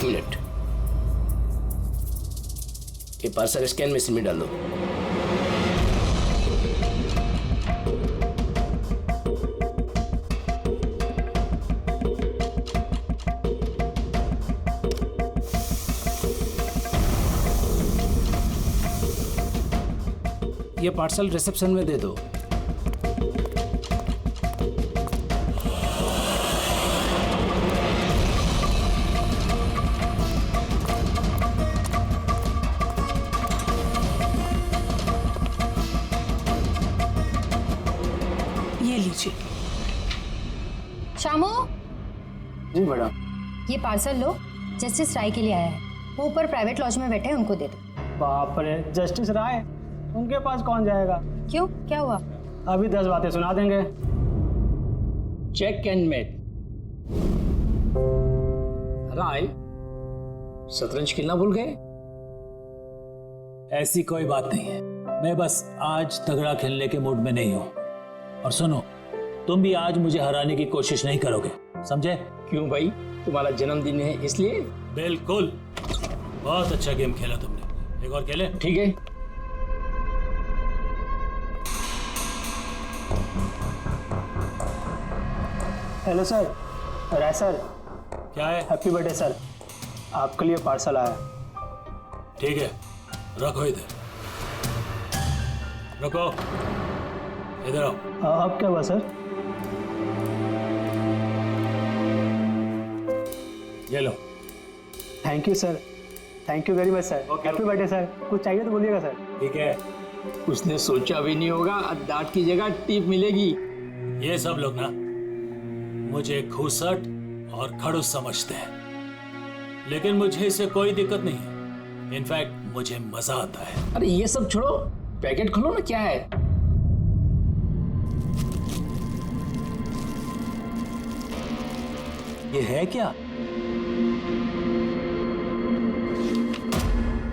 एक मिनट, ये parcel scan machine में डाल दो। ये पार्सल रिसेप्शन में दे दो। ये लीजिए। शामू, जी मैडम। ये पार्सल लो, जस्टिस राय के लिए आया है। वो ऊपर प्राइवेट लॉज में बैठे हैं, उनको दे दो। बाप रे, जस्टिस राय, उनके पास कौन जाएगा? क्यों, क्या हुआ? अभी 10 बातें सुना देंगे। Check and met. राय, शतरंज खेलना भूल गए? ऐसी कोई बात नहीं है, मैं बस आज तगड़ा खेलने के मूड में नहीं हूं। और सुनो, तुम भी आज मुझे हराने की कोशिश नहीं करोगे, समझे? क्यों भाई, तुम्हारा जन्मदिन है इसलिए? बिल्कुल, बहुत अच्छा गेम खेला तुमने। एक और खेले? ठीक है। हेलो सर, राय सर। क्या है? हैप्पी बर्थडे सर, आपके लिए पार्सल आया। ठीक है, रखो इधर, रखो इधर आओ। अब क्या हुआ सर? ये लो। Thank you sir, thank you very much sir. Happy birthday sir. कुछ चाहिए तो बोलिएगा सर। ठीक है। उसने सोचा भी नहीं होगा डांट की जगह टिप मिलेगी। ये सब लोग ना मुझे घूसट और खड़ूस समझते हैं, लेकिन मुझे इससे कोई दिक्कत नहीं है। इनफैक्ट मुझे मजा आता है। अरे ये सब छोड़ो, पैकेट खोलो ना, क्या है? ये है क्या?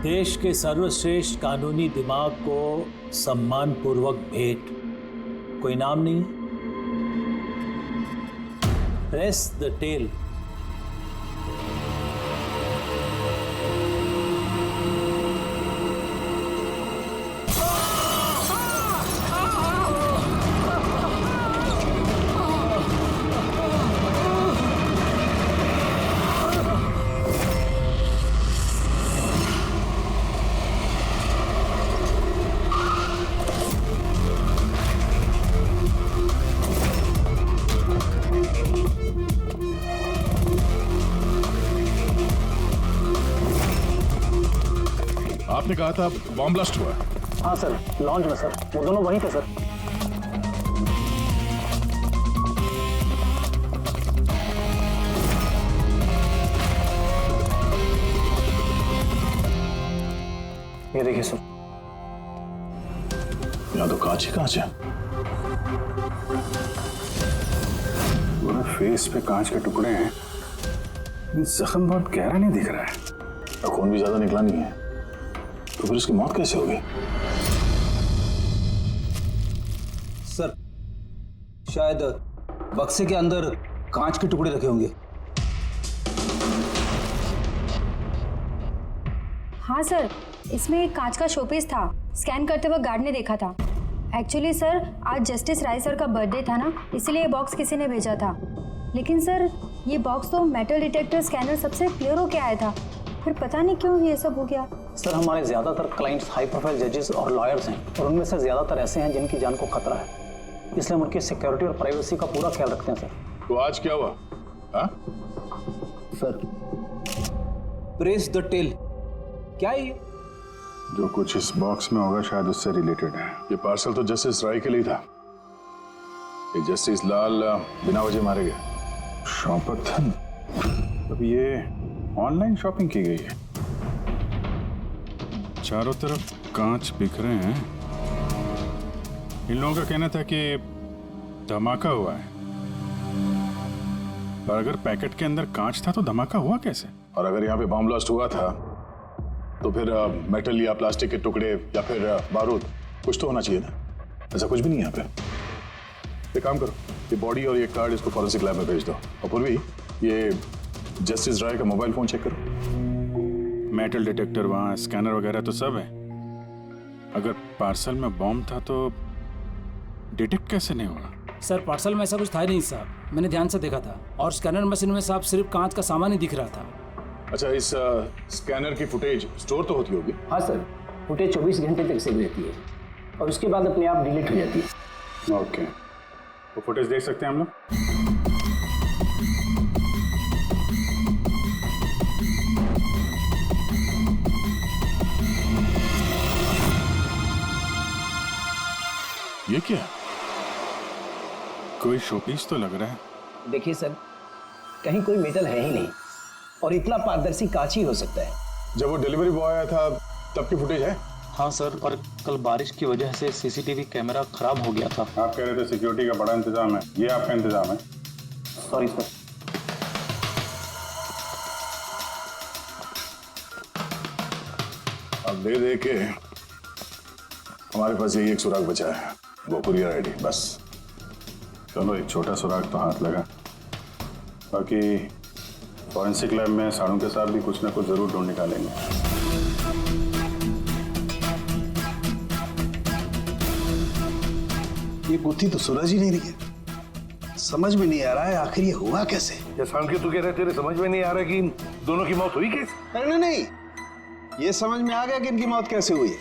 देश के सर्वश्रेष्ठ कानूनी दिमाग को सम्मान पूर्वक भेंट। कोई नाम नहीं? Press the tail. आपने कहा था बॉम्ब ब्लास्ट हुआ? हाँ सर, लॉन्च में सर। वो दोनों वहीं थे सर। ये देखिए सर। यहाँ तो कांच ही कांच है। पूरे फेस पे कांच के टुकड़े हैं। जख्म बहुत गहरा नहीं दिख रहा है। खून भी ज्यादा निकला नहीं है, तो फिर उसकी मौत कैसे हो गई? सर, शायद बक्से के अंदर कांच के टुकड़े रखे होंगे। हाँ सर, इसमें एक कांच का शोपीस था। स्कैन करते वक्त गार्ड ने देखा था। एक्चुअली सर, आज जस्टिस राय सर का बर्थडे था ना, इसलिए ये बॉक्स किसी ने भेजा था। लेकिन सर, ये बॉक्स तो मेटल डिटेक्टर स्कैनर सबसे क्लियर होके आया था। फिर पता नहीं क्यों ये सब हो गया। सर, हमारे ज़्यादातर क्लाइंट्स हाई प्रोफाइल जजेस और लॉयर्स हैं, और उनमें से ज़्यादातर ऐसे हैं जिनकी जान को खतरा है। इसलिए हम उनकी सिक्योरिटी और प्राइवेसी का पूरा ख्याल रखते हैं सर। तो आज क्या हुआ? हाँ? Sir, press the tail. क्या है ये? जो कुछ इस बॉक्स में होगा शायद उससे रिलेटेड है। ये पार्सल तो जस्टिस राय के लिए था। ये जस्टिस लाल बिना वजह मारे गए। शॉपथन। अब ये ऑनलाइन शॉपिंग की गई है। चारों तरफ कांच बिखरे हैं। इन लोगों का कहना था कि धमाका हुआ है, पर अगर पैकेट के अंदर कांच था तो धमाका हुआ कैसे? और अगर यहाँ पे बॉम्ब ब्लास्ट हुआ था तो फिर मेटल या प्लास्टिक के टुकड़े या फिर बारूद कुछ तो होना चाहिए था। ऐसा कुछ भी नहीं है यहाँ पे। एक काम करो, ये बॉडी और ये कार्ड इसको फॉरेंसिक लैब में भेज दो। और पूर्वी, ये जस्टिस राय का मोबाइल फोन चेक करो। मेटल डिटेक्टर वहाँ, स्कैनर वगैरह तो सब है। अगर पार्सल में बॉम्ब था तो डिटेक्ट कैसे नहीं हुआ? सर पार्सल में ऐसा कुछ था ही नहीं साहब, मैंने ध्यान से देखा था। और स्कैनर मशीन में साहब सिर्फ कांच का सामान ही दिख रहा था। अच्छा, इस स्कैनर की फुटेज स्टोर तो होती होगी? हाँ सर, फुटेज 24 घंटे तक सेव रहती है और उसके बाद अपने आप डिलीट हो जाती है। ओके, तो फुटेज देख सकते हैं हम लोग? ये क्या? कोई शोपीस तो लग रहा है। देखिए सर, कहीं कोई मेटल है ही नहीं और इतना पारदर्शी कांच ही हो सकता है। जब वो डिलीवरी बॉय आया था तब की फुटेज है? हाँ सर, और कल बारिश की वजह से सीसीटीवी कैमरा खराब हो गया था। आप कह रहे थे सिक्योरिटी का बड़ा इंतजाम है, ये आपका इंतजाम है? Sorry sir. अब दे के हमारे पास यही एक सुराग बचा है, वो कुरियर आईडी। बस चलो, एक छोटा सुराग तो हाथ लगा। बाकी फॉरेंसिक लैब में साड़ों के साथ भी कुछ ना कुछ जरूर ढूंढ निकालेंगे। ये गुत्थी तो सूरज ही नहीं रही है। समझ में नहीं आ रहा है आखिर ये हुआ कैसे। की तू कह रहे तेरे समझ में नहीं आ रहा कि इन दोनों की मौत हुई कैसे? नहीं नहीं, ये समझ में आ गया कि इनकी मौत कैसे हुई है।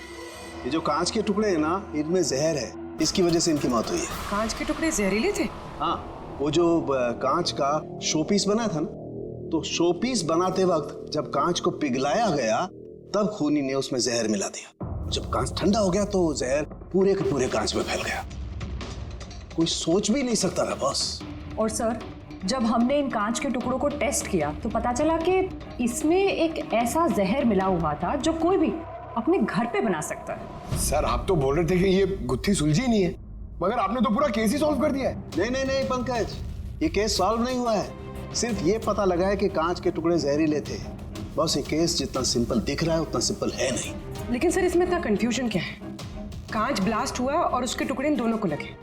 ये जो कांच के टुकड़े हैं ना, इनमें जहर है, इसकी वजह से इनकी मौत हुई है। कांच के टुकड़े जहरीले थे? हाँ, वो जो कांच का शोपीस बना था ना, तो शोपीस बनाते वक्त जब कांच को पिघलाया गया तब खूनी ने उसमें जहर मिला दिया। जब कांच ठंडा हो गया तो जहर पूरे के पूरे कांच में फैल गया। कोई सोच भी नहीं सकता था बॉस। और सर, जब हमने इन कांच के टुकड़ों को टेस्ट किया तो पता चला कि इसमें एक ऐसा जहर मिला हुआ था जो कोई भी अपने घर पे बना सकता है। सर, आप तो बोल रहे थे कि ये गुत्थी सुलझी नहीं है, मगर आपने तो पूरा केस ही सॉल्व कर दिया है। नहीं नहीं नहीं पंकज, ये केस सॉल्व नहीं हुआ है। सिर्फ ये पता लगा है कि कांच के टुकड़े जहरीले थे। बस ये केस जितना सिंपल दिख रहा है उतना सिंपल है नहीं। लेकिन सर, इसमें इतना कंफ्यूजन क्या है? कांच ब्लास्ट हुआ और उसके टुकड़े इन दोनों को लगे,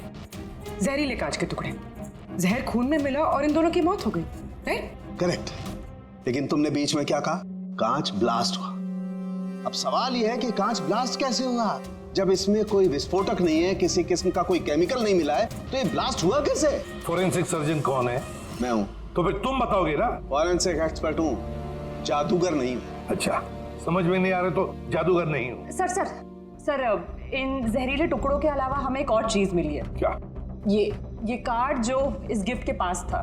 जहरीले कांच के टुकड़े। जहर खून में मिला और इन दोनों की मौत हो गई, राइट? करेक्ट। लेकिन तुमने बीच में क्या कहा? कांच ब्लास्ट हुआ। अब सवाल यह है कि कांच ब्लास्ट कैसे हुआ? जब इसमें कोई विस्फोटक नहीं है, किसी किस्म का कोई केमिकल नहीं मिला है, तो ये ब्लास्ट हुआ कैसे? फोरेंसिक सर्जन कौन है? मैं हूँ। तो फिर तुम बताओगे ना। फॉरेंसिक एक्सपर्ट हूँ, जादूगर नहीं हूँ। अच्छा, समझ में नहीं आ रहा तो जादूगर नहीं हूँ। सर, इन जहरीले टुकड़ों के अलावा हमें एक और चीज मिली है। क्या? ये कार्ड जो इस गिफ्ट के पास था,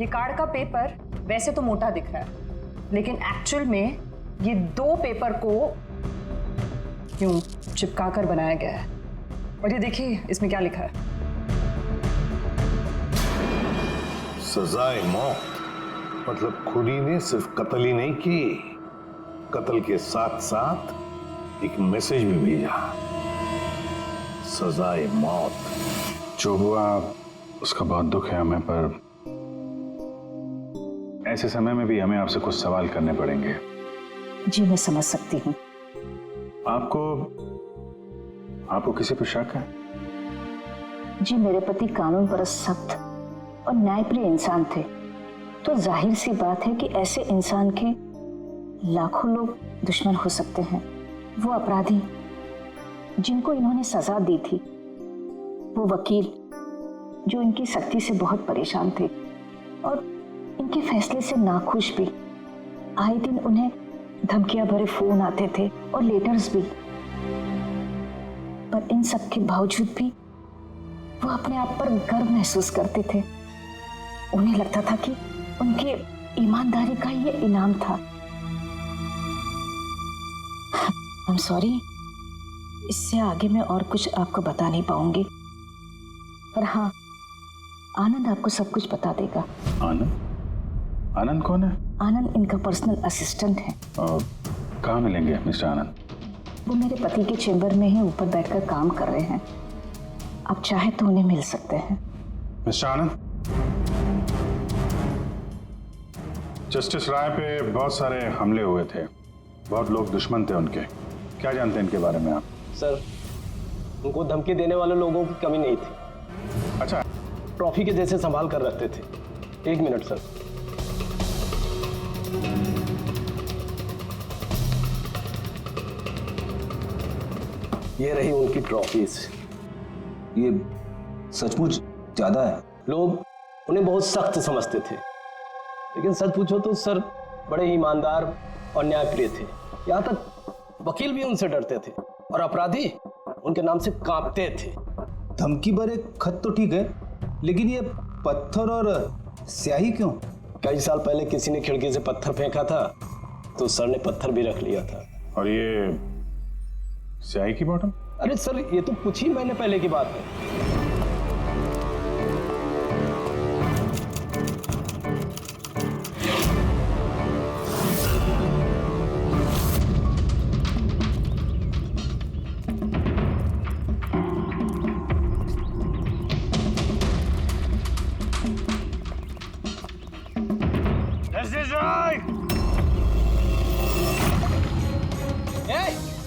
ये कार्ड का पेपर वैसे तो मोटा दिख रहा है, लेकिन एक्चुअल में ये 2 पेपर को यूं चिपका कर बनाया गया है। और ये देखिए इसमें क्या लिखा है। सजाए मौत। मतलब खूनी ने सिर्फ कत्ल ही नहीं की, कत्ल के साथ साथ एक मैसेज भी भेजा, सजाए मौत। जो हुआ उसका बहुत दुख है हमें, पर ऐसे समय में भी हमें आपसे कुछ सवाल करने पड़ेंगे। जी मैं समझ सकती हूँ। आपको किसी पर शक है? जी मेरे पति कानून पर सख्त और न्यायप्रिय इंसान थे, तो जाहिर सी बात है कि ऐसे इंसान के लाखों लोग दुश्मन हो सकते हैं। वो अपराधी जिनको इन्होंने सजा दी थी, वो वकील जो इनकी सख्ती से बहुत परेशान थे और इनके फैसले से नाखुश भी। आए दिन उन्हें धमकियां भरे फोन आते थे और लेटर्स भी, पर इन सब के बावजूद भी वो अपने आप पर गर्व महसूस करते थे। उन्हें लगता था कि उनकी ईमानदारी का ये इनाम था। आई एम सॉरी, इससे आगे मैं और कुछ आपको बता नहीं पाऊंगी, पर हाँ, आनंद आपको सब कुछ बता देगा। आनंद? आनंद कौन है? आनंद इनका पर्सनल असिस्टेंट है। और कहाँ मिलेंगे मिस्टर आनंद? वो मेरे पति के चेंबर में ही ऊपर बैठकर काम कर रहे हैं। आप चाहे तो उन्हें मिल सकते हैं। मिस्टर आनंद, जस्टिस राय पे बहुत सारे हमले हुए थे, बहुत लोग दुश्मन थे उनके। क्या जानते हैं इनके बारे में आप? सर, उनको धमकी देने वाले लोगों की कमी नहीं थी। अच्छा, ट्रॉफी के जैसे संभाल कर रखते थे। 1 मिनट सर। ये रही उनकी ट्रॉफीज। ये सचमुच ज्यादा है। लोग उन्हें बहुत सख्त समझते थे, लेकिन सच पूछो तो सर बड़े ईमानदार और न्यायप्रिय थे। यहाँ तक वकील भी उनसे डरते थे और अपराधी उनके नाम से कांपते थे। धमकी भरे खत तो ठीक है, लेकिन ये पत्थर और स्याही क्यों? कई साल पहले किसी ने खिड़की से पत्थर फेंका था तो सर ने पत्थर भी रख लिया था। और ये स्याही की बॉटल? अरे सर, ये तो कुछ ही महीने पहले की बात है।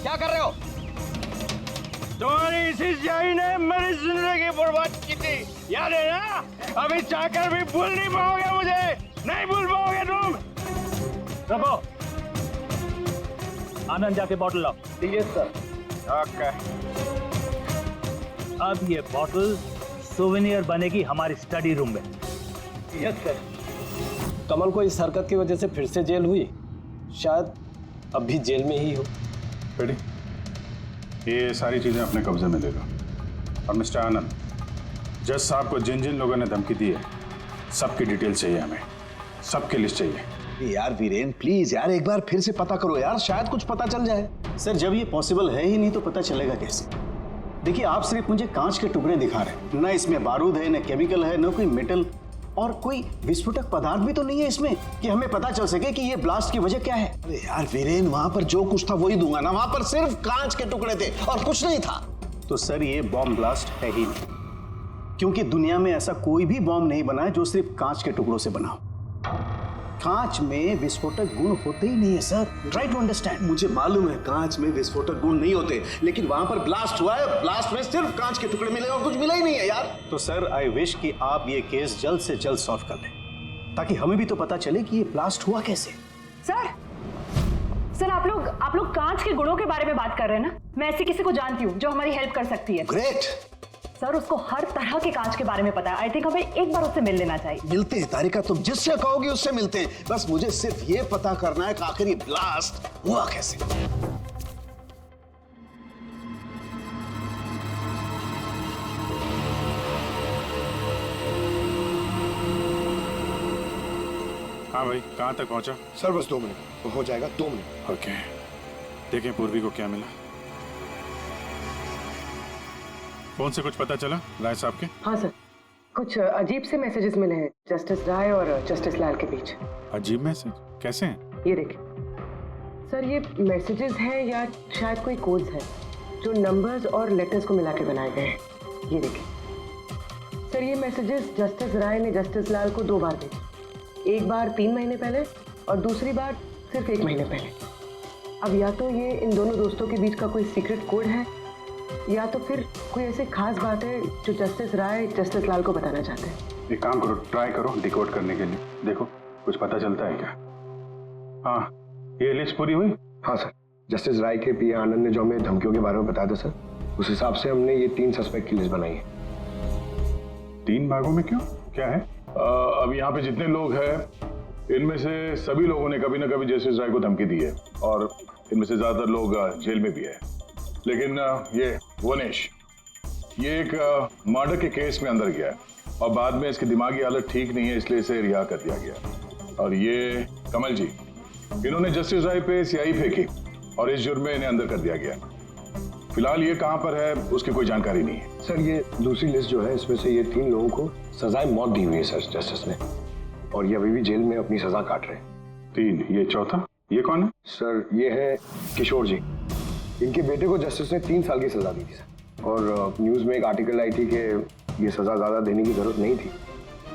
क्या कर रहे हो? तुम्हारी इसी स्याही ने मेरी जिंदगी बर्बाद की थी, याद है ना? अभी चाहकर भी भूल नहीं पाओगे मुझे, नहीं भूल पाओगे तुम। रखो, आनंद जाके बॉटल लाओ। ठीक है सर। ओके। अब ये बॉटल सोवेनियर बनेगी हमारी स्टडी रूम में। Yes sir. कमल को इस हरकत की वजह से फिर से जेल हुई, शायद अब भी जेल में ही हो। बेटी, ये सारी चीजें अपने कब्जे में ले लो। और मिस्टर आनंद, जज साहब को जिन जिन लोगों ने धमकी दी है सबकी डिटेल चाहिए, हमें सबकी लिस्ट चाहिए। यार वीरेन प्लीज यार, एक बार फिर से पता करो यार, शायद कुछ पता चल जाए। सर जब ये पॉसिबल है ही नहीं तो पता चलेगा कैसे? देखिए, आप सिर्फ मुझे कांच के टुकड़े दिखा रहे हैं, ना इसमें बारूद है, ना केमिकल है, ना कोई मेटल, और कोई विस्फोटक पदार्थ भी तो नहीं है इसमें कि हमें पता चल सके कि ये ब्लास्ट की वजह क्या है। अरे यार वीरेन, वहां पर जो कुछ था वही दूंगा ना, वहां पर सिर्फ कांच के टुकड़े थे और कुछ नहीं था। तो सर ये बॉम्ब ब्लास्ट है ही नहीं, क्योंकि दुनिया में ऐसा कोई भी बॉम्ब नहीं बना है जो सिर्फ कांच के टुकड़ों से बना हो। कांच में विस्फोटक गुण होते ही नहीं है सर, ट्राई टू अंडरस्टैंड। मुझे मालूम है कांच में विस्फोटक गुण नहीं होते, लेकिन वहां पर ब्लास्ट हुआ है, ब्लास्ट में सिर्फ कांच के टुकड़े मिले और कुछ मिला ही नहीं है यार। तो सर आई विश कि आप ये केस जल्द से जल्द सॉल्व कर लें, ताकि हमें भी तो पता चले कि ये ब्लास्ट हुआ कैसे। सर आप लोग कांच के गुणों के बारे में बात कर रहे हैं ना? मैं ऐसी किसी को जानती हूँ जो हमारी हेल्प कर सकती है। ग्रेट सर, उसको हर तरह के कांच के बारे में पता है। आई थिंक हमें एक बार उससे मिल लेना चाहिए। मिलते हैं तारिका, तुम जिससे कहोगे उससे मिलते हैं, बस मुझे सिर्फ ये पता करना है कि आखिर ये ब्लास्ट हुआ कैसे। हाँ भाई, कहाँ तक पहुँचा? सर बस 2 मिनट हो जाएगा, 2 मिनट। ओके, देखें पूर्वी को क्या मिला। फोन से कुछ पता चला राय साहब के? हाँ सर, कुछ अजीब से मैसेजेस मिले हैं जस्टिस राय और जस्टिस लाल के बीच। अजीब मैसेज? कैसे हैं? ये देखिए सर, ये मैसेजेस हैं या शायद कोई कोड्स हैं जो नंबर्स और लेटर्स को मिला के बनाए गए हैं। ये देखिए सर, ये मैसेजेस जस्टिस राय ने जस्टिस लाल को 2 बार भेजे, एक बार 3 महीने पहले और दूसरी बार सिर्फ 1 महीने पहले। अब या तो ये इन दोनों दोस्तों के बीच का कोई सीक्रेट कोड है, या तो फिर कोई ऐसी खास बात है जो जस्टिस राय जस्टिस लाल को बताना चाहते हैं। एक काम करो, ट्राई करो डिकोड करने के लिए, देखो कुछ पता चलता है क्या। हाँ, ये लिस्ट पूरी हुई? हाँ सर, जस्टिस राय के पीए आनंद ने जो हमें धमकियों के बारे में बताया था सर, उस हिसाब से हमने ये 3 सस्पेक्ट की लिस्ट बनाई है। 3 भागों में क्यों, क्या है? अब यहाँ पे जितने लोग हैं इनमें से सभी लोगों ने कभी ना कभी जस्टिस राय को धमकी दी है, और इनमें से ज्यादातर लोग जेल में भी है। लेकिन ये वनेश, ये एक मर्डर के केस में अंदर गया है और बाद में इसकी दिमागी हालत ठीक नहीं है, इसलिए इसे रिहा कर दिया गया। और ये कमल जी, इन्होंने जस्टिस राय पे स्याही फेंकी और इस जुर्म में इन्हें अंदर कर दिया गया। फिलहाल ये कहाँ पर है उसकी कोई जानकारी नहीं है। सर ये दूसरी लिस्ट जो है, इसमें से ये 3 लोगों को सजाए मौत दी हुई है सर जस्टिस ने, और ये अभी भी जेल में अपनी सजा काट रहे हैं। 3, ये चौथा, ये कौन है? सर ये है किशोर जी, इनके बेटे को जस्टिस ने 3 साल की सजा दी थी सर, और न्यूज़ में एक आर्टिकल आई थी कि ये सजा ज़्यादा देने की जरूरत नहीं थी,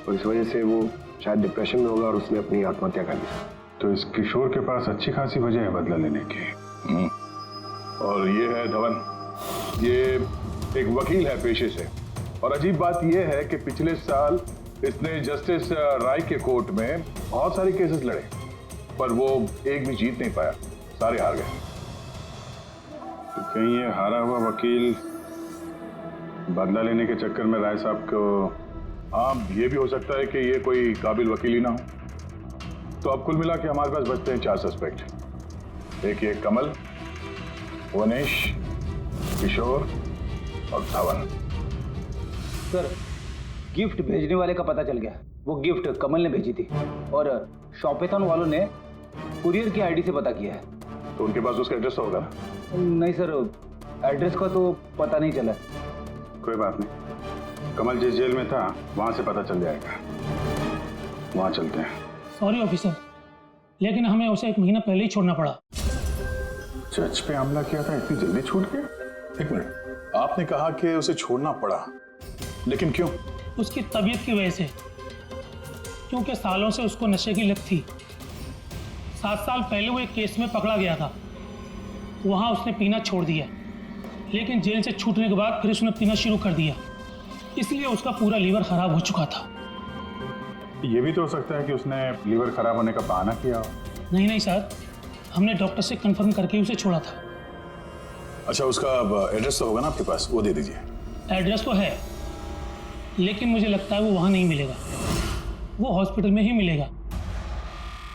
और इस वजह से वो शायद डिप्रेशन में होगा और उसने अपनी आत्महत्या कर ली सर। तो इस किशोर के पास अच्छी खासी वजह है बदला लेने की। और ये है धवन, ये एक वकील है पेशे से, और अजीब बात यह है कि पिछले साल इसने जस्टिस राय के कोर्ट में बहुत सारे केसेस लड़े, पर वो एक भी जीत नहीं पाया, सारे हार गए। तो कहीं ये हारा हुआ वकील बदला लेने के चक्कर में राय साहब को, हाँ ये भी हो सकता है कि ये कोई काबिल वकील ही ना हो। तो अब कुल मिला के हमारे पास बचते हैं 4 सस्पेक्ट। एक ये कमल, वनेश, किशोर और धवन। सर, गिफ्ट भेजने वाले का पता चल गया। वो गिफ्ट कमल ने भेजी थी और शॉपेथॉन वालों ने कुरियर की आईडी से पता किया है। तो उनके पास उसका एड्रेस तो होगा ना? नहीं सर, एड्रेस का तो पता नहीं चला। कोई बात नहीं, कमल जिस जेल में था वहां से पता चल जाएगा। वहां चलते हैं। सॉरी ऑफिसर, लेकिन हमें उसे 1 महीना पहले ही छोड़ना पड़ा। जज पे हमला किया था, इतनी जल्दी छूट गया? एक मिनट, आपने कहा कि उसे छोड़ना पड़ा, लेकिन क्यों? उसकी तबीयत की वजह से, क्योंकि सालों से उसको नशे की लत थी। 7 साल पहले वो एक केस में पकड़ा गया था, वहां उसने पीना छोड़ दिया, लेकिन जेल से छूटने के बाद फिर उसने पीना शुरू कर दिया, इसलिए उसका पूरा लीवर खराब हो चुका था। ये भी तो हो सकता है कि उसने लीवर खराब होने का बहाना किया हो। नहीं सर, हमने डॉक्टर से कंफर्म करके ही उसे छोड़ा था। अच्छा, उसका एड्रेस तो होगा ना आपके पास, वो दे दीजिए। एड्रेस तो है, लेकिन मुझे लगता है वो वहाँ नहीं मिलेगा, वो हॉस्पिटल में ही मिलेगा,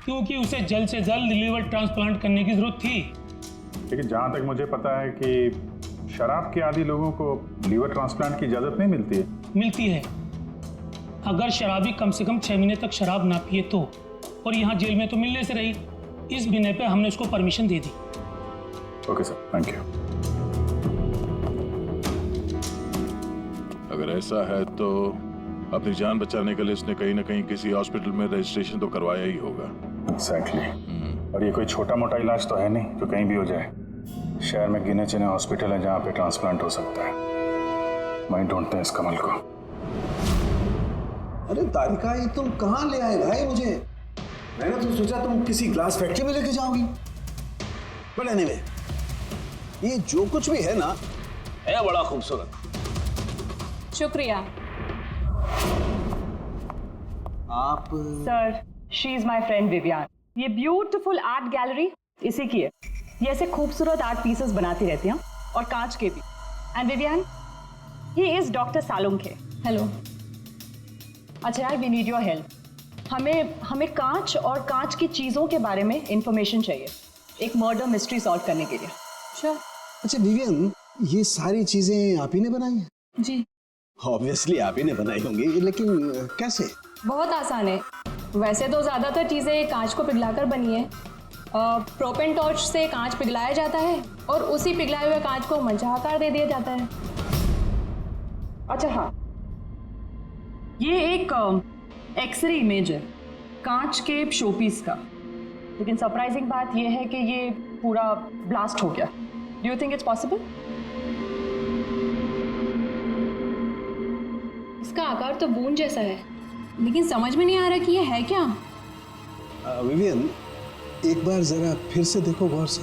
क्योंकि उसे जल्द से जल्द लीवर ट्रांसप्लांट करने की जरूरत थी। लेकिन जहाँ तक मुझे पता है कि शराब के आदी लोगों को लीवर ट्रांसप्लांट की इजाज़त नहीं मिलती है। मिलती है, अगर शराबी कम से कम 6 महीने तक शराब ना पिए तो, और यहाँ जेल में तो मिलने से रही, इस बिना पे हमने उसको permission they the. Okay sir, thank you. अगर ऐसा है तो अपनी जान बचाने के लिए उसने कहीं ना कहीं किसी हॉस्पिटल में रजिस्ट्रेशन तो करवाया ही होगा। एग्जैक्टली। और ये कोई छोटा मोटा इलाज तो है नहीं जो कहीं भी हो जाए। शहर में गिने चुने हॉस्पिटल हैं जहाँ पे ट्रांसप्लांट हो सकता है। वहीं ढूंढते हैं इस कमल को। अरे तारिका, ये तुम कहाँ ले आए भाई मुझे? मैंने तो सोचा तुम किसी ग्लास फैक्ट्री में लेके जाओगी। बट एनीवे, ये जो कुछ भी है ना, है बड़ा खूबसूरत। शुक्रिया। आप sir, she is my friend Vivian. ये ब्यूटीफुल आर्ट गैलरी इसी की है। ये ऐसे खूबसूरत आर्ट पीसेस बनाती रहती हैं, और कांच के भी। And Vivian, he is doctor Salunkhe. Hello. अच्छा यार, वी नीड योर हेल्प। हमें कांच और कांच की चीजों के बारे में इंफॉर्मेशन चाहिए, एक मर्डर मिस्ट्री सॉल्व करने के लिए। श्योर। अच्छा विवियन, ये सारी चीजें आप ही ने बनाई हैं? जी। ऑब्वियसली आप ही ने बनाई होंगी, लेकिन कैसे? बहुत आसान है। वैसे तो ज़्यादातर चीज़ें कांच को पिघलाकर बनी है। प्रोपेन टॉर्च से कांच पिघलाया जाता है और उसी पिघलाए हुए कांच को मंचा आकार दे दिया जाता है। अच्छा हाँ, ये एक एक्सरे इमेज है कांच के शोपीस का, लेकिन सरप्राइजिंग बात यह है कि ये पूरा ब्लास्ट हो गया। Do you think it's possible? इसका आकार तो बूंद जैसा है, लेकिन समझ में नहीं आ रहा कि ये है क्या। विवियन, एक बार जरा फिर से देखो गौर से।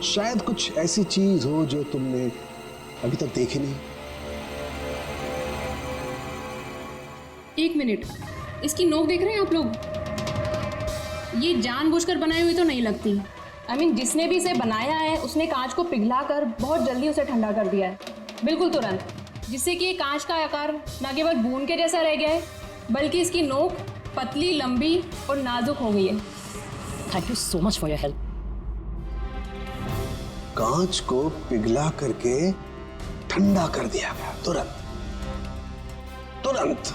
शायद कुछ ऐसी चीज हो जो तुमने अभी तक देखी नहीं। 1 मिनट, इसकी नोक देख रहे हैं आप लोग? ये जानबूझकर बनाई हुई तो नहीं लगती। I mean, जिसने भी इसे बनाया है उसने कांच को पिघलाकर बहुत जल्दी उसे ठंडा कर दिया है, बिल्कुल तुरंत, जिससे कि ये कांच का आकार न केवल बूंद के जैसा रह गया है, बल्कि इसकी नोक पतली, लंबी और नाजुक हो गई है। Thank you so much for your help. कांच को पिघला करके ठंडा कर दिया गया, तुरंत तुरंत,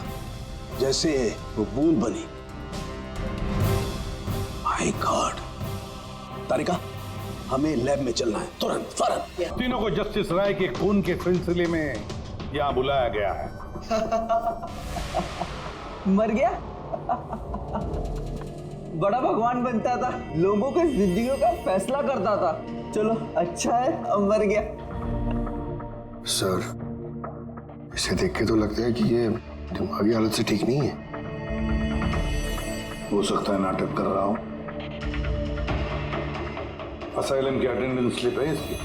जैसे वो बूंद बनी। My God. तारिका, हमें लैब में चलना है तुरंत, फौरन। तीनों को जस्टिस राय के खून के सिलसिले में यहाँ बुलाया गया है। मर गया? बड़ा भगवान बनता था, लोगों की जिंदगियों का फैसला करता था। चलो अच्छा है, अब मर गया। सर, इसे देख के तो लगता है कि ये दिमागी हालत से ठीक नहीं है। हो सकता है नाटक कर रहा हूं। असाइलम की अटेंडेंस स्लिप है इसकी।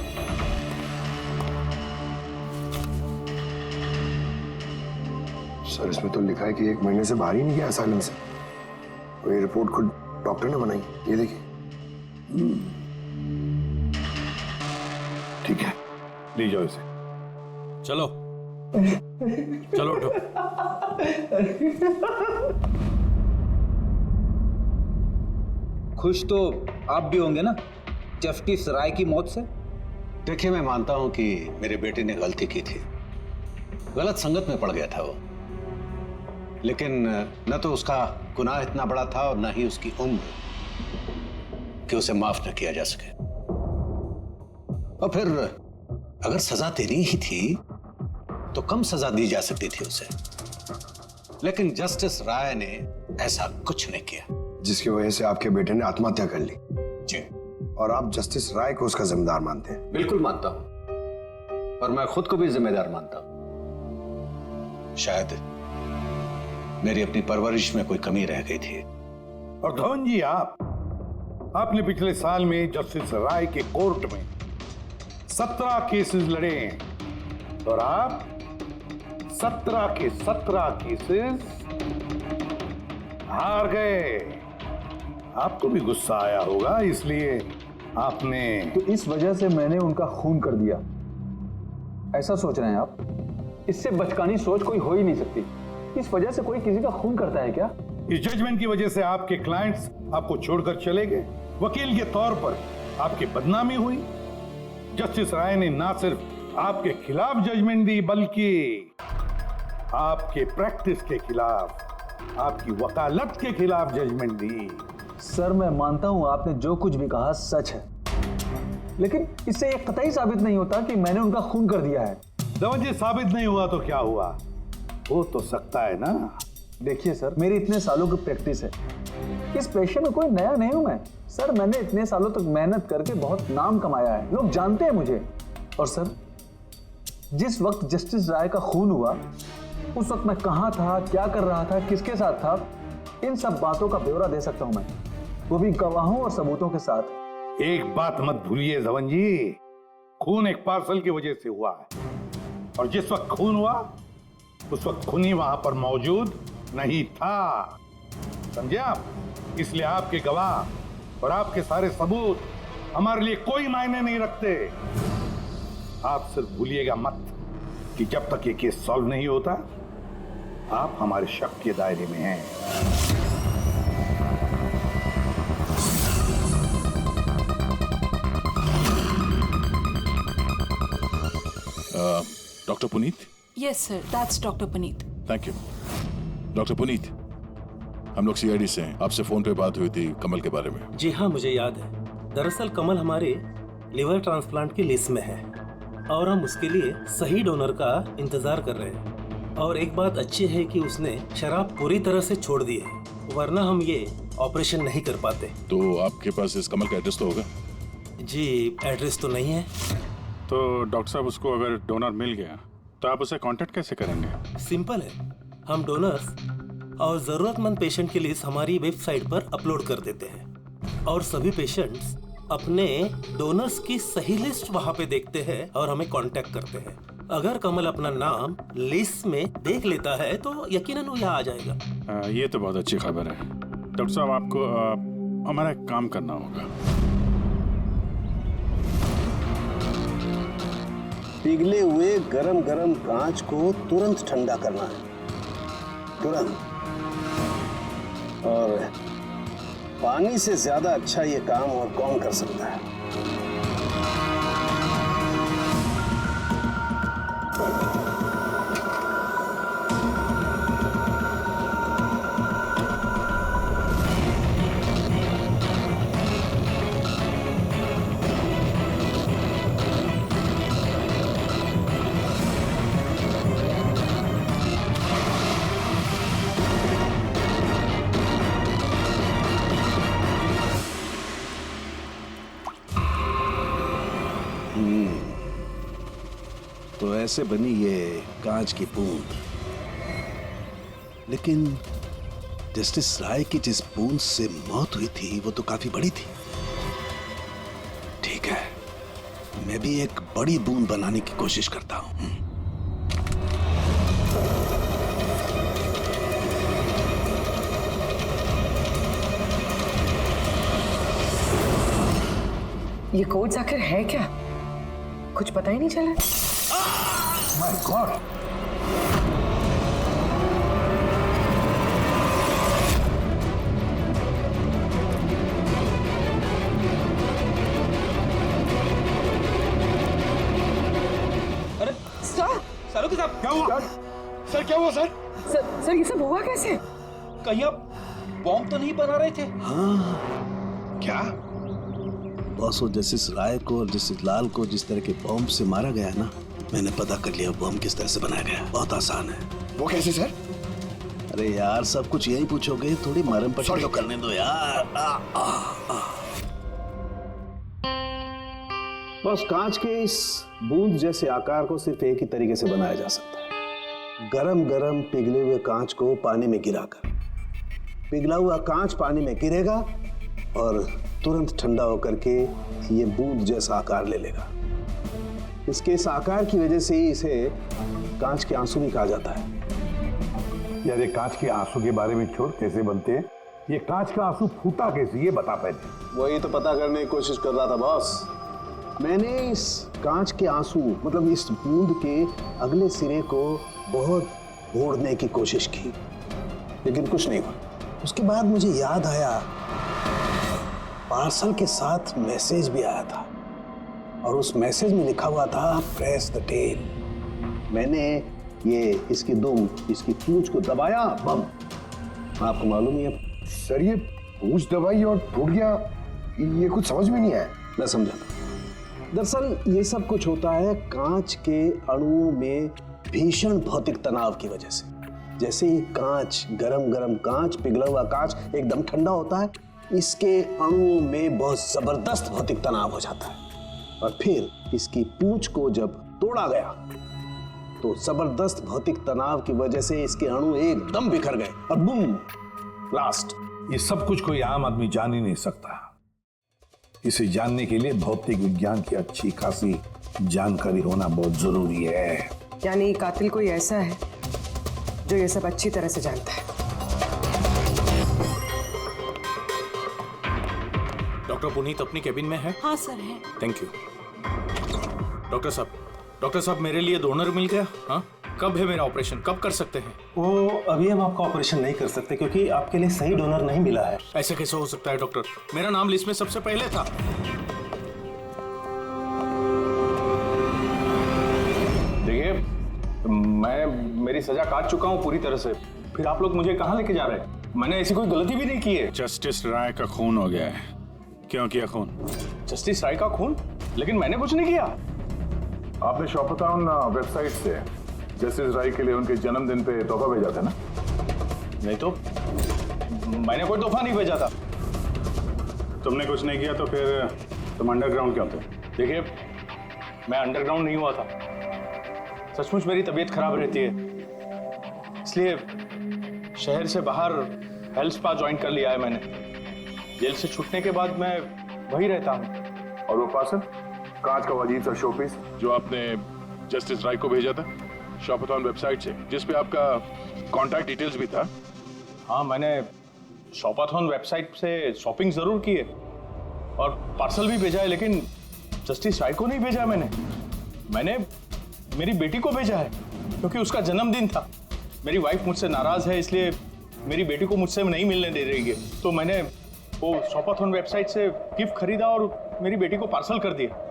सर, इसमें तो लिखा है कि 1 महीने से बाहर ही नहीं गया असाइलम से। ये रिपोर्ट खुद डॉक्टर ने बनाई, ये देखिए। ठीक है, ले जाओ इसे। चलो चलो उठो। खुश तो आप भी होंगे ना जस्टिस राय की मौत से? देखिए, मैं मानता हूं कि मेरे बेटे ने गलती की थी, गलत संगत में पड़ गया था वो, लेकिन न तो उसका गुनाह इतना बड़ा था और न ही उसकी उम्र कि उसे माफ न किया जा सके। और फिर अगर सजा देनी ही थी तो कम सजा दी जा सकती थी उसे, लेकिन जस्टिस राय ने ऐसा कुछ नहीं किया, जिसकी वजह से आपके बेटे ने आत्महत्या कर ली। जी। और आप जस्टिस राय को उसका जिम्मेदार मानते हैं? बिल्कुल मानता हूं, और मैं खुद को भी जिम्मेदार मानता हूं। शायद मेरी अपनी परवरिश में कोई कमी रह गई थी। और धवन जी, आपने पिछले साल में जस्टिस राय के कोर्ट में 17 केसेस लड़े हैं और आप 17 के 17 केसेस हार गए। आपको भी गुस्सा आया होगा, इसलिए आपने तो इस वजह से मैंने उनका खून कर दिया, ऐसा सोच रहे हैं आप? इससे बचकानी सोच कोई हो ही नहीं सकती। इस वजह से कोई किसी का खून करता है क्या? इस जजमेंट की वजह से आपके क्लाइंट्स आपको छोड़कर चले गए, वकील के तौर पर आपकी बदनामी हुई। जस्टिस राय ने ना सिर्फ आपके खिलाफ जजमेंट दी, बल्कि आपके प्रैक्टिस के खिलाफ, आपकी वकालत के खिलाफ जजमेंट दी। सर, मैं मानता हूं आपने जो कुछ भी कहा सच है, लेकिन इससे यह कतई साबित नहीं होता कि मैंने उनका खून कर दिया है। धवन जी, साबित नहीं हुआ तो क्या हुआ? हो तो सकता है ना। देखिए सर, मेरी इतने सालों की प्रैक्टिस है, इस पेशे में कोई नया नहीं हूं मैं। सर, मैंने इतने सालों तक मेहनत करके बहुत नाम कमाया है, लोग जानते हैं मुझे। और सर, जिस वक्त जस्टिस राय का खून हुआ, उस वक्त मैं कहां था, क्या कर रहा था, किसके साथ था, इन सब बातों का ब्यौरा दे सकता हूं मैं, वो भी गवाहों और सबूतों के साथ। एक बात मत भूलिए धवन जी, खून एक पार्सल की वजह से हुआ है, और जिस वक्त खून हुआ उस वक्त खूनी वहां पर मौजूद नहीं था, समझे आप? इसलिए आपके गवाह और आपके सारे सबूत हमारे लिए कोई मायने नहीं रखते। आप सिर्फ भूलिएगा मत कि जब तक ये केस सॉल्व नहीं होता, आप हमारे शक के दायरे में हैं। Doctor Puneet? Yes sir, that's doctor Puneet. Thank you. Doctor Puneet, हम लोग सीआईडी से हैं, आपसे फोन पे बात हुई थी कमल के बारे में। जी हाँ, मुझे याद है। दरअसल कमल हमारे लिवर ट्रांसप्लांट की लिस्ट में है और हम उसके लिए सही डोनर का इंतजार कर रहे हैं। और एक बात अच्छी है कि उसने शराब पूरी तरह से छोड़ दी है, वरना हम ये ऑपरेशन नहीं कर पाते। तो आपके पास इस कमल का एड्रेस तो होगा? जी, एड्रेस तो नहीं है। तो डॉक्टर साहब, उसको अगर डोनर मिल गया तो आप उसे कांटेक्ट कैसे करेंगे? सिंपल है, हम डोनर्स और जरूरतमंद पेशेंट की लिस्ट हमारी वेबसाइट पर अपलोड कर देते हैं और सभी पेशेंट्स अपने डोनर्स की सही लिस्ट वहां पे देखते हैं और हमें कांटेक्ट करते हैं। अगर कमल अपना नाम लिस्ट में देख लेता है तो यकीनन वो यहाँ आ जाएगा। ये तो बहुत अच्छी खबर है। डॉक्टर साहब, आपको हमारा एक काम करना होगा। पिघले हुए गरम गरम कांच को तुरंत ठंडा करना है, तुरंत। और पानी से ज्यादा अच्छा ये काम और कौन कर सकता है? तो ऐसे बनी ये कांच की बूंद, लेकिन जस्टिस राय की जिस बूंद से मौत हुई थी वो तो काफी बड़ी थी। ठीक है, मैं भी एक बड़ी बूंद बनाने की कोशिश करता हूं। ये कोड्स आखिर है क्या? कुछ पता ही नहीं चला। My God! अरे सालू साहब क्या हुआ? सर क्या हुआ सर? सर ये सब हुआ कैसे? कहीं आप बॉम्ब तो नहीं बना रहे थे? हाँ। क्या? बॉस, वो जस्टिस राय को और जस्टिस लाल को जिस तरह के बॉम्ब से मारा गया है ना, मैंने पता कर लिया बॉम्ब किस तरह से बनाया गया। बहुत आसान है। वो कैसे सर? अरे यार, सब कुछ यही पूछोगे, थोड़ी मरम पट्टी तो करने दो यार। बस कांच के इस बूंद जैसे आकार को सिर्फ एक ही तरीके से बनाया जा सकता है, गरम गरम पिघले हुए कांच को पानी में गिराकर। पिघला हुआ कांच पानी में गिरेगा और तुरंत ठंडा होकर के ये बूंद जैसा आकार ले लेगा। इसके इस आकार की वजह से ही इसे कांच के आंसू भी कहा जाता है। यार, ये कांच के आंसू के बारे में छोड़, कैसे बनते हैं? ये कांच का आंसू फूटा कैसे, ये बता पहले। वही तो पता करने की कोशिश कर रहा था बॉस। मैंने इस कांच के आंसू मतलब इस बूंद के अगले सिरे को बहुत मोड़ने की कोशिश की, लेकिन कुछ नहीं हुआ। उसके बाद मुझे याद आया, पार्सल के साथ मैसेज भी आया था और उस मैसेज में लिखा हुआ था प्रेस द टेल। मैंने ये इसकी दुम, इसकी पूंछ को दबाया, बम। आपको मालूम ही है सर, ये पूंछ दबाई और टूट गया, ये कुछ समझ में नहीं आया। मैं समझाता। दरअसल ये सब कुछ होता है कांच के अणुओं में भीषण भौतिक तनाव की वजह से। जैसे ही कांच, गरम गरम कांच, पिघला हुआ कांच एकदम ठंडा होता है, इसके अणुओं में बहुत जबरदस्त भौतिक तनाव हो जाता है और फिर इसकी पूंछ को जब तोड़ा गया तो जबरदस्त भौतिक तनाव की वजह से इसके अणु एकदम बिखर गए और बूम, ब्लास्ट। ये सब कुछ कोई आम आदमी जान ही नहीं सकता। इसे जानने के लिए भौतिक विज्ञान की अच्छी खासी जानकारी होना बहुत जरूरी है। यानी कातिल कोई ऐसा है जो ये सब अच्छी तरह से जानता है। डॉक्टर पुनीत अपनी केबिन में है? हाँ सर है। Thank you. डॉक्टर साहब मेरे लिए डोनर मिल गया। हाँ, कब है मेरा ऑपरेशन, कब कर सकते हैं? वो अभी हम आपका ऑपरेशन नहीं कर सकते क्योंकि आपके लिए सही डोनर नहीं मिला है। ऐसे कैसे हो सकता है डॉक्टर? मेरा नाम लिस्ट में सबसे पहले था। देखिए, मेरी सजा काट चुका हूँ पूरी तरह से, फिर आप लोग मुझे कहाँ लेके जा रहे हैं? मैंने ऐसी कोई गलती भी नहीं की है। जस्टिस राय का खून हो गया है। क्यों किया खून? जस्टिस राय का खून? लेकिन मैंने कुछ नहीं किया। आपने शॉपटाउन वेबसाइट से जस्टिस राय के लिए उनके जन्मदिन पे तोहफा भेजा था ना? नहीं तो मैंने कोई तोहफा नहीं भेजा था। तुमने कुछ नहीं किया तो फिर तुम अंडरग्राउंड क्यों थे? देखिए, मैं अंडरग्राउंड नहीं हुआ था। सचमुच मेरी तबीयत खराब रहती है, इसलिए शहर से बाहर हेल्थ स्पा ज्वाइन कर लिया है मैंने। जेल से छूटने के बाद मैं वही रहता हूँ। और वो पार्सल, कांच का अजीब सा शोपीस जो आपने जस्टिस राय को भेजा था शॉपटाउन वेबसाइट से, जिसपे आपका कॉन्टैक्ट डिटेल्स भी था। हाँ, मैंने शॉपाथॉन वेबसाइट से शॉपिंग जरूर की है और पार्सल भी भेजा है, लेकिन जस्टिस राय को नहीं भेजा मैंने मेरी बेटी को भेजा है क्योंकि उसका जन्मदिन था। मेरी वाइफ मुझसे नाराज है, इसलिए मेरी बेटी को मुझसे नहीं मिलने दे रही है। तो मैंने वो शॉपाथॉन वेबसाइट से गिफ्ट खरीदा और मेरी बेटी को पार्सल कर दिया।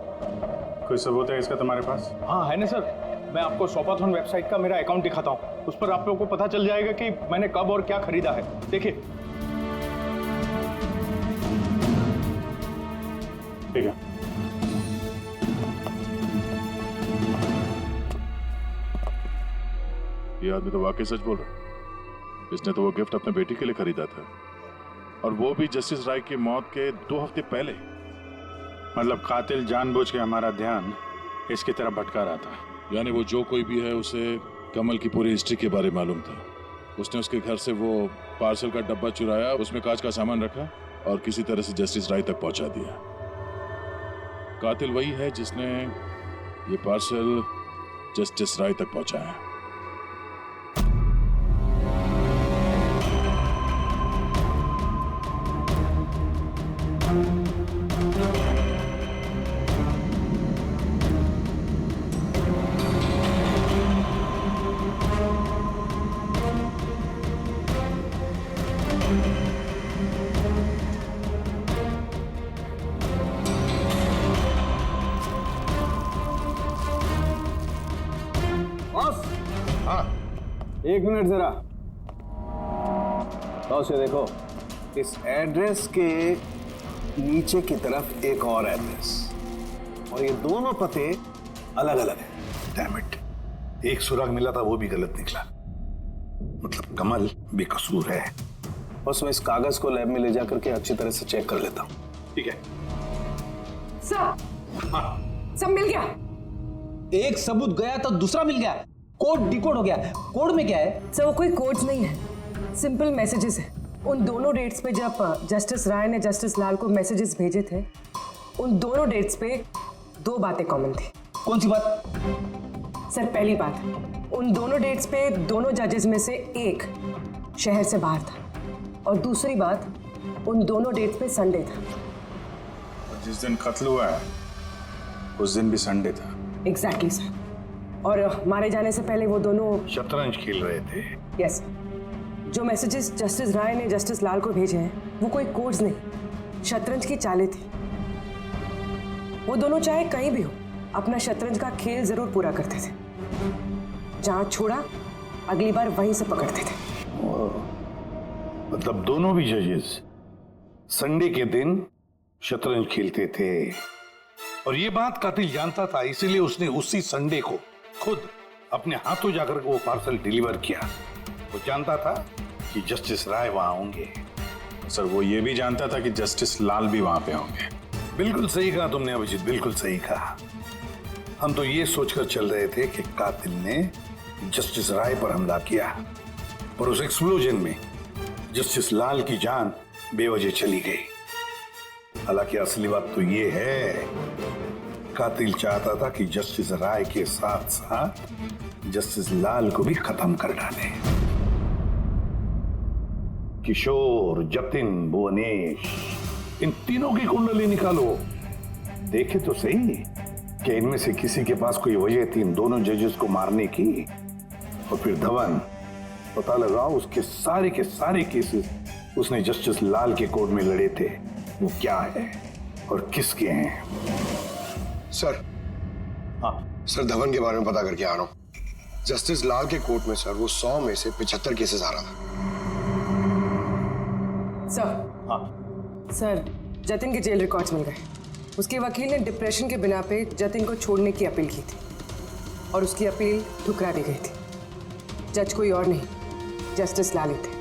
कोई सबूत है इसका तुम्हारे पास? हाँ है ना सर, मैं आपको शॉपाथॉन वेबसाइट का मेरा अकाउंट दिखाता हूँ। उस पर आप लोगों को पता चल जाएगा कि मैंने कब और क्या खरीदा है। देखिए। ठीक है। ये आदमी तो वाकई सच बोल रहा है। इसने तो वो गिफ्ट अपने बेटी के लिए खरीदा था, और वो भी जस्टिस राय की मौत के 2 हफ्ते पहले। मतलब कातिल जानबूझ के हमारा ध्यान इसकी तरफ भटका रहा था। यानी वो जो कोई भी है, उसे कमल की पूरी हिस्ट्री के बारे में मालूम था। उसने उसके घर से वो पार्सल का डब्बा चुराया, उसमें कांच का सामान रखा और किसी तरह से जस्टिस राय तक पहुंचा दिया। कातिल वही है जिसने ये पार्सल जस्टिस राय तक पहुंचाया। बॉस, हाँ, 1 मिनट जरा। तो से देखो, इस एड्रेस के नीचे की तरफ एक और एड्रेस, और ये दोनों पते अलग अलग हैं। डैम इट, एक सुराग मिला था वो भी गलत निकला। मतलब कमल बेकसूर है। बस मैं इस कागज को लैब में ले जाकर के अच्छी तरह से चेक कर लेता हूँ। ठीक है सब सब मिल गया। एक सबूत गया तो दूसरा मिल गया, कोड डिकोड हो गया। कोड में क्या है? सर वो कोई कोड्स नहीं है, सिंपल मैसेजेस है। उन दोनों डेट्स पे जब जस्टिस राय ने जस्टिस लाल को मैसेजेस भेजे थे, उन दोनों डेट्स पे 2 बातें कॉमन थी। कौन सी बात? सर पहली बात, उन दोनों डेट्स पे दोनों जजेस में से एक शहर से बाहर था, और दूसरी बात, उन दोनों डेट्स पे संडे था। जिस दिन कत्ल हुआ है उस दिन भी संडे था। Exactly sir. और मारे जाने से पहले वो दोनों शतरंज खेल रहे थे। यस। जो मैसेजेस जस्टिस राय ने जस्टिस लाल को भेजे हैं वो कोई कोड्स नहीं, शतरंज की चालें थी। वो दोनों चाहे कहीं भी हो अपना शतरंज का खेल जरूर पूरा करते थे। जहां छोड़ा अगली बार वहीं से पकड़ते थे। मतलब दोनों भी जजेस संडे के दिन शतरंज खेलते थे, और ये बात कातिल जानता था, इसीलिए उसने उसी संडे को खुद अपने हाथों जाकर वो पार्सल डिलीवर किया। वो जानता था कि जस्टिस राय वहां होंगे। सर वो ये भी जानता था कि जस्टिस लाल भी वहां पे होंगे। बिल्कुल सही कहा तुमने अभिजीत, बिल्कुल सही कहा। हम तो ये सोचकर चल रहे थे कि कातिल ने जस्टिस राय पर हमला किया, पर उस एक्सप्लोजन में जस्टिस लाल की जान बेवजह चली गई। हालांकि असली बात तो ये है, कातिल चाहता था कि जस्टिस राय के साथ साथ जस्टिस लाल को भी खत्म कर डाले। किशोर, जतिन, भुवनेश, इन तीनों की कुंडली निकालो, देखे तो सही कि इनमें से किसी के पास कोई वजह थी इन दोनों जजेस को मारने की। और फिर धवन, पता लगाओ उसके सारे के सारे केसेस उसने जस्टिस लाल के कोर्ट में लड़े थे, वो क्या है और किसके हैं। सर, हाँ सर, धवन के बारे में पता करके आ रहा हूँ। जस्टिस लाल के कोर्ट में सर वो 100 में से 75 केसेस आ रहा था। सर, हाँ सर, जतिन के जेल रिकॉर्ड्स मिल गए। उसके वकील ने डिप्रेशन के बिना पे जतिन को छोड़ने की अपील की थी, और उसकी अपील ठुकरा दी गई थी। जज कोई और नहीं, जस्टिस लाल ही थे।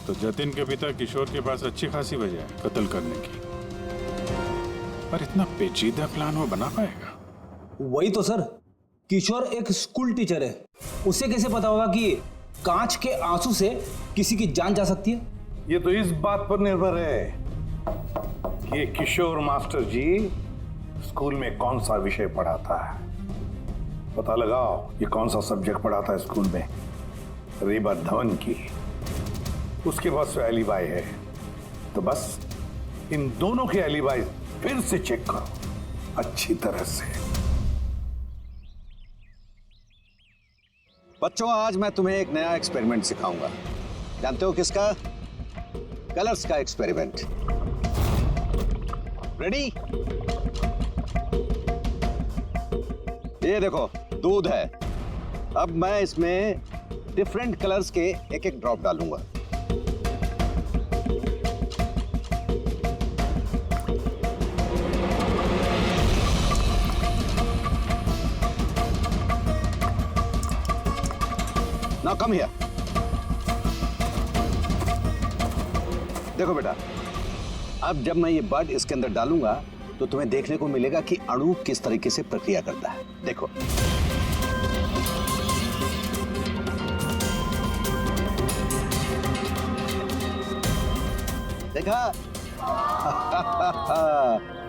तो जतिन के पिता किशोर के पास अच्छी खासी वजह है कत्ल करने की, पर इतना पेचीदा प्लान वो बना पाएगा? वही तो सर, किशोर एक स्कूल टीचर है, उसे कैसे पता होगा कि कांच के आंसू से किसी की जान जा सकती है? ये तो इस बात पर निर्भर है कि किशोर मास्टर जी स्कूल में कौन सा विषय पढ़ाता है। पता लगाओ ये कौन सा सब्जेक्ट पढ़ाता है स्कूल में। रही बात धवन की, उसके पास तो एलिबाई है, तो बस इन दोनों के एलिबाई फिर से चेक करो अच्छी तरह से। बच्चों, आज मैं तुम्हें एक नया एक्सपेरिमेंट सिखाऊंगा। जानते हो किसका? कलर्स का एक्सपेरिमेंट। रेडी? ये देखो, दूध है। अब मैं इसमें डिफरेंट कलर्स के एक एक ड्रॉप डालूंगा। Now come here. देखो बेटा, अब जब मैं ये बर्ड इसके अंदर डालूंगा तो तुम्हें देखने को मिलेगा कि अणु किस तरीके से प्रक्रिया करता है। देखो, देखा?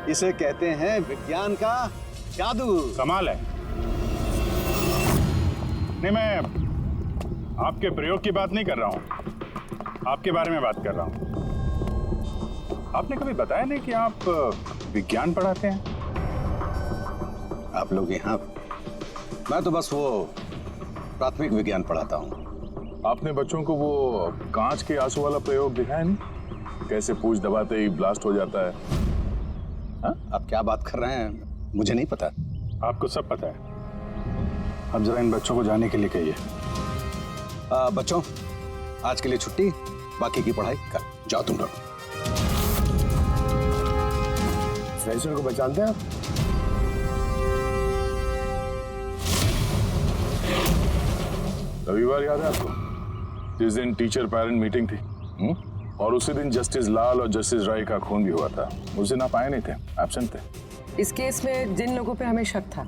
इसे कहते हैं विज्ञान का जादू। कमाल है। नहीं, मैं आपके प्रयोग की बात नहीं कर रहा हूं, आपके बारे में बात कर रहा हूं। आपने कभी बताया नहीं कि आप विज्ञान पढ़ाते हैं? आप लोग यहाँ? मैं तो बस वो प्राथमिक विज्ञान पढ़ाता हूँ। आपने बच्चों को वो कांच के आंसू वाला प्रयोग दिखाया नहीं? कैसे पूंछ दबाते ही ब्लास्ट हो जाता है। हाँ? आप क्या बात कर रहे हैं, मुझे नहीं पता। आपको सब पता है। अब जरा इन बच्चों को जाने के लिए कहिए। बच्चों, आज के लिए छुट्टी, बाकी की पढ़ाई कर जाओ तुम लोग। सर को पहचानते हैं आप? रविवार याद है आपको, जिस दिन टीचर पेरेंट मीटिंग थी? और उसी दिन जस्टिस लाल और जस्टिस राय का खून भी हुआ था। उस दिन आप आए नहीं थे, एब्सेंट थे। इस केस में जिन लोगों पे हमें शक था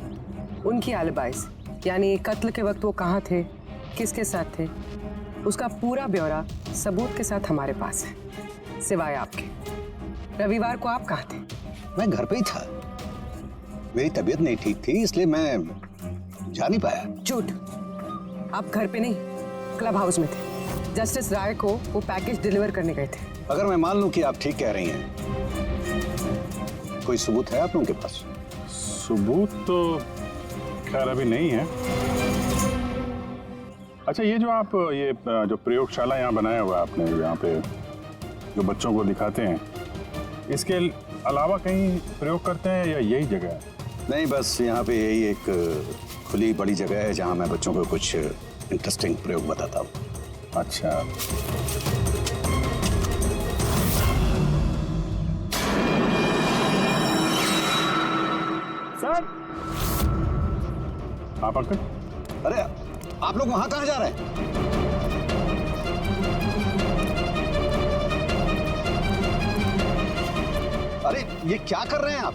उनकी एलिबाइज, यानी कत्ल के वक्त वो कहाँ थे, किसके साथ थे, उसका पूरा ब्यौरा सबूत के साथ हमारे पास है, सिवाय आपके। रविवार को आप कहाँ थे? मैं घर पे ही था। मेरी तबीयत नहीं ठीक थी, इसलिए मैं जा नहीं पाया। झूठ, आप घर पे नहीं, क्लब हाउस में थे। जस्टिस राय को वो पैकेज डिलीवर करने गए थे। अगर मैं मान लूं कि आप ठीक कह रही हैं, कोई सबूत है आप लोगों के पास? सबूत तो खैर अभी नहीं है। अच्छा, ये जो आप ये जो प्रयोगशाला यहाँ बनाया हुआ आपने, यहाँ पे जो बच्चों को दिखाते हैं, इसके अलावा कहीं प्रयोग करते हैं या यही जगह है? नहीं, बस यहाँ पे यही एक खुली बड़ी जगह है जहाँ मैं बच्चों को कुछ इंटरेस्टिंग प्रयोग बताता हूँ। अच्छा, सर आप अंकल? अरे आप लोग वहां कहाँ जा रहे हैं? अरे ये क्या कर रहे हैं आप?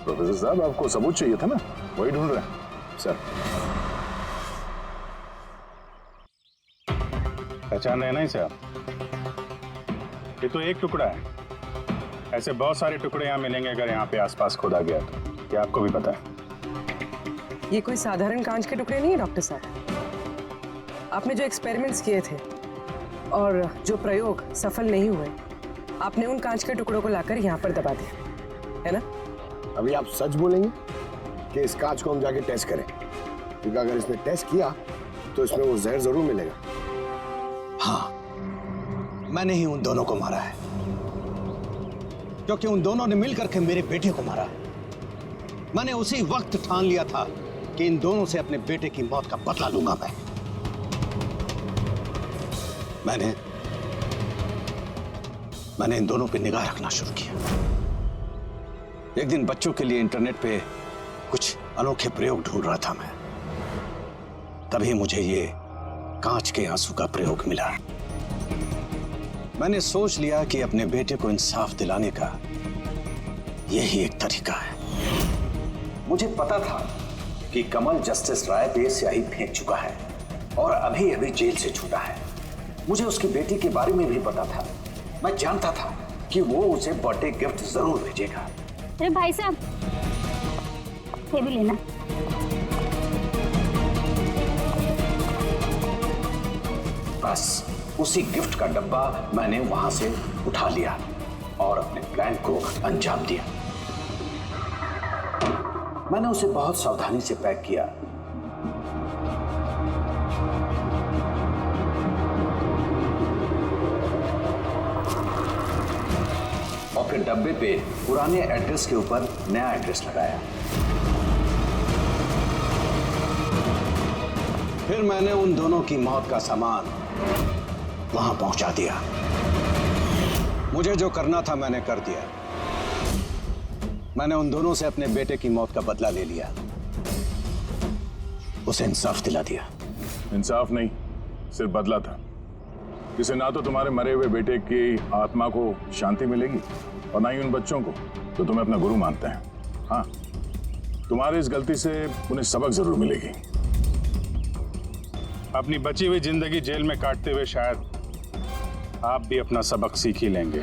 प्रोफेसर साहब, आपको सबूत चाहिए था ना, वही ढूंढ रहे हैं। सर, पहचान रहे हैं ना इसे आप? ये तो एक टुकड़ा है, ऐसे बहुत सारे टुकड़े यहाँ मिलेंगे अगर यहाँ पे आसपास खोदा गया तो। ये आपको भी पता है। ये कोई साधारण कांच के टुकड़े नहीं है डॉक्टर साहब। आपने जो एक्सपेरिमेंट्स किए थे और जो प्रयोग सफल नहीं हुए, आपने उन कांच के टुकड़ों को लाकर यहाँ पर दबा दिया, है ना? अभी आप सच बोलेंगे कि इस कांच को हम जाके टेस्ट करें? क्योंकि अगर इसने टेस्ट किया तो इसमें वो जहर जरूर मिलेगा। हाँ, मैंने ही उन दोनों को मारा है, क्योंकि उन दोनों ने मिलकर के मेरे बेटे को मारा है। मैंने उसी वक्त ठान लिया था कि इन दोनों से अपने बेटे की मौत का बदला लूंगा मैं। मैंने इन दोनों पे निगाह रखना शुरू किया। एक दिन बच्चों के लिए इंटरनेट पे कुछ अनोखे प्रयोग ढूंढ रहा था मैं, तभी मुझे ये कांच के आंसू का प्रयोग मिला। मैंने सोच लिया कि अपने बेटे को इंसाफ दिलाने का यही एक तरीका है। मुझे पता था कि कमल जस्टिस राय पे स्याही फेंक चुका है और अभी अभी जेल से छूटा है। मुझे उसकी बेटी के बारे में भी पता था। मैं जानता था कि वो उसे बर्थडे गिफ्ट जरूर भेजेगा। अरे भाई साहब, ये भी लेना। बस उसी गिफ्ट का डब्बा मैंने वहां से उठा लिया और अपने प्लान को अंजाम दिया। मैंने उसे बहुत सावधानी से पैक किया। और फिर डब्बे पे पुराने एड्रेस के ऊपर नया एड्रेस लगाया। फिर मैंने उन दोनों की मौत का सामान वहां पहुंचा दिया। मुझे जो करना था मैंने कर दिया। मैंने उन दोनों से अपने बेटे की मौत का बदला ले लिया, उसे इंसाफ दिला दिया। इंसाफ नहीं, सिर्फ बदला था। जिसे ना तो तुम्हारे मरे हुए बेटे की आत्मा को शांति मिलेगी और ना ही उन बच्चों को जो तुम्हें अपना गुरु मानते हैं। हाँ, तुम्हारी इस गलती से उन्हें सबक जरूर मिलेगी। अपनी बची हुई जिंदगी जेल में काटते हुए शायद आप भी अपना सबक सीख ही लेंगे।